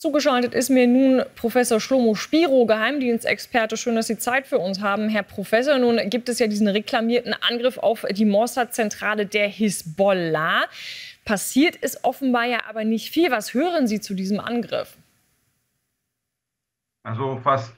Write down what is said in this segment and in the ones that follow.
Zugeschaltet ist mir nun Professor Shlomo Spiro, Geheimdienstexperte. Schön, dass Sie Zeit für uns haben, Herr Professor. Nun gibt es ja diesen reklamierten Angriff auf die Mossad-Zentrale der Hisbollah. Passiert ist offenbar ja aber nicht viel. Was hören Sie zu diesem Angriff? Also fast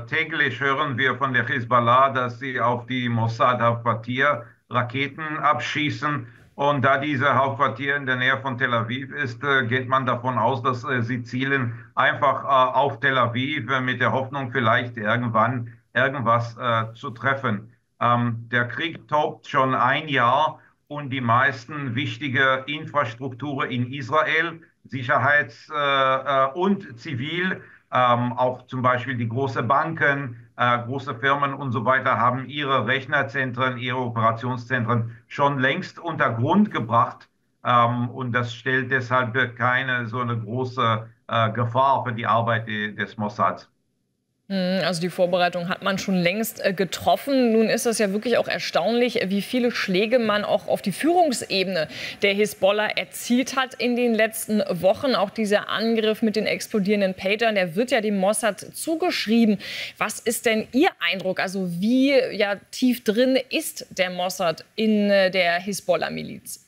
täglich hören wir von der Hisbollah, dass sie auf die Mossad-Hauptquartier Raketen abschießen. Und da diese Hauptquartier in der Nähe von Tel Aviv ist, geht man davon aus, dass sie zielen einfach auf Tel Aviv mit der Hoffnung, vielleicht irgendwann irgendwas zu treffen. Der Krieg tobt schon ein Jahr und die meisten wichtige Infrastrukturen in Israel, und zivil, auch zum Beispiel die großen Banken, große Firmen und so weiter haben ihre Rechnerzentren, ihre Operationszentren schon längst unter Grund gebracht. Und das stellt deshalb keine so eine große Gefahr für die Arbeit des Mossads. Also die Vorbereitung hat man schon längst getroffen. Nun ist das ja wirklich auch erstaunlich, wie viele Schläge man auch auf die Führungsebene der Hisbollah erzielt hat in den letzten Wochen. Auch dieser Angriff mit den explodierenden Pagern, der wird ja dem Mossad zugeschrieben. Was ist denn Ihr Eindruck? Also wie tief drin ist der Mossad in der Hisbollah-Miliz?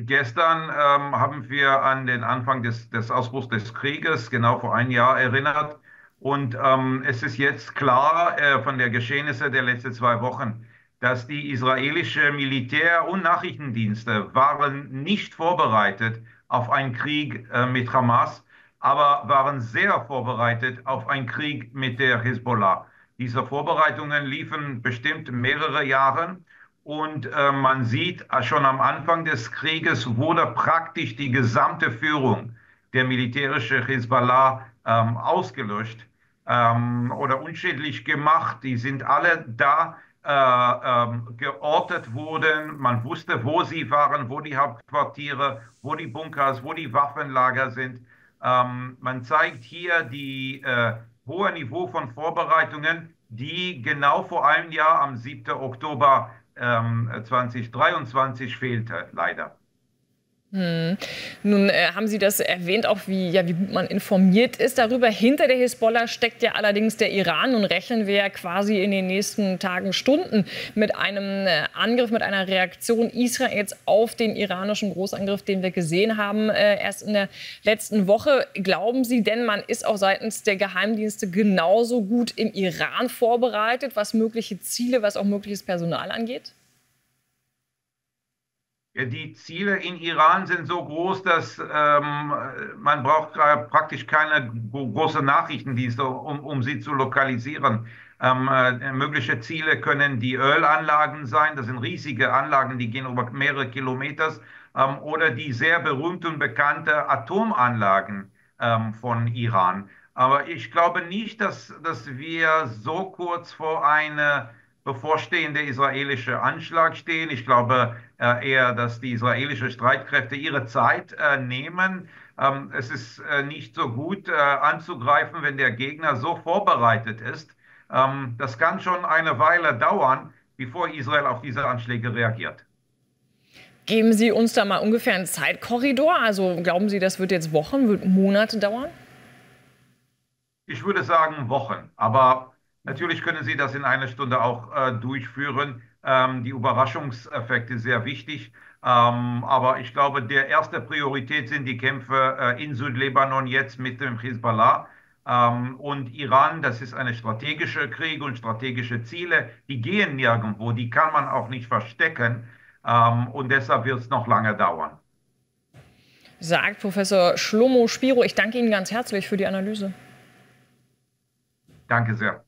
Gestern haben wir an den Anfang des Ausbruchs des Krieges, genau vor einem Jahr, erinnert. Und es ist jetzt klar von der Geschehnisse der letzten 2 Wochen, dass die israelische Militär- und Nachrichtendienste waren nicht vorbereitet auf einen Krieg mit Hamas, aber waren sehr vorbereitet auf einen Krieg mit der Hisbollah. Diese Vorbereitungen liefen bestimmt mehrere Jahre. Und man sieht, schon am Anfang des Krieges wurde praktisch die gesamte Führung der militärischen Hisbollah ausgelöscht oder unschädlich gemacht. Die sind alle da geortet worden. Man wusste, wo sie waren, wo die Hauptquartiere, wo die Bunkers, wo die Waffenlager sind. Man zeigt hier die hohe Niveau von Vorbereitungen, die genau vor einem Jahr am 7. Oktober 2023 fehlte, leider. Nun haben Sie das erwähnt, auch wie gut man informiert ist darüber. Hinter der Hisbollah steckt ja allerdings der Iran. Nun rechnen wir ja quasi in den nächsten Tagen, Stunden mit einem Angriff, mit einer Reaktion Israels auf den iranischen Großangriff, den wir gesehen haben, erst in der letzten Woche. Glauben Sie denn, man ist auch seitens der Geheimdienste genauso gut im Iran vorbereitet, was mögliche Ziele, was auch mögliches Personal angeht? Die Ziele in Iran sind so groß, dass man braucht praktisch keine großen Nachrichtendienste, um sie zu lokalisieren. Mögliche Ziele können die Ölanlagen sein, das sind riesige Anlagen, die gehen über mehrere Kilometer, oder die sehr berühmte und bekannte Atomanlagen von Iran. Aber ich glaube nicht, dass wir so kurz vor einer bevorstehende israelische Anschlag stehen. Ich glaube eher, dass die israelischen Streitkräfte ihre Zeit nehmen. Es ist nicht so gut anzugreifen, wenn der Gegner so vorbereitet ist. Das kann schon eine Weile dauern, bevor Israel auf diese Anschläge reagiert. Geben Sie uns da mal ungefähr einen Zeitkorridor? Also glauben Sie, das wird jetzt Wochen, wird Monate dauern? Ich würde sagen Wochen, aber natürlich können Sie das in einer Stunde auch durchführen. Die Überraschungseffekte ist sehr wichtig. Aber ich glaube, der erste Priorität sind die Kämpfe in Südlibanon jetzt mit dem Hisbollah. Und Iran, das ist eine strategische Krieg und strategische Ziele, die gehen nirgendwo, die kann man auch nicht verstecken. Und deshalb wird es noch lange dauern. Sagt Professor Shlomo Spiro. Ich danke Ihnen ganz herzlich für die Analyse. Danke sehr.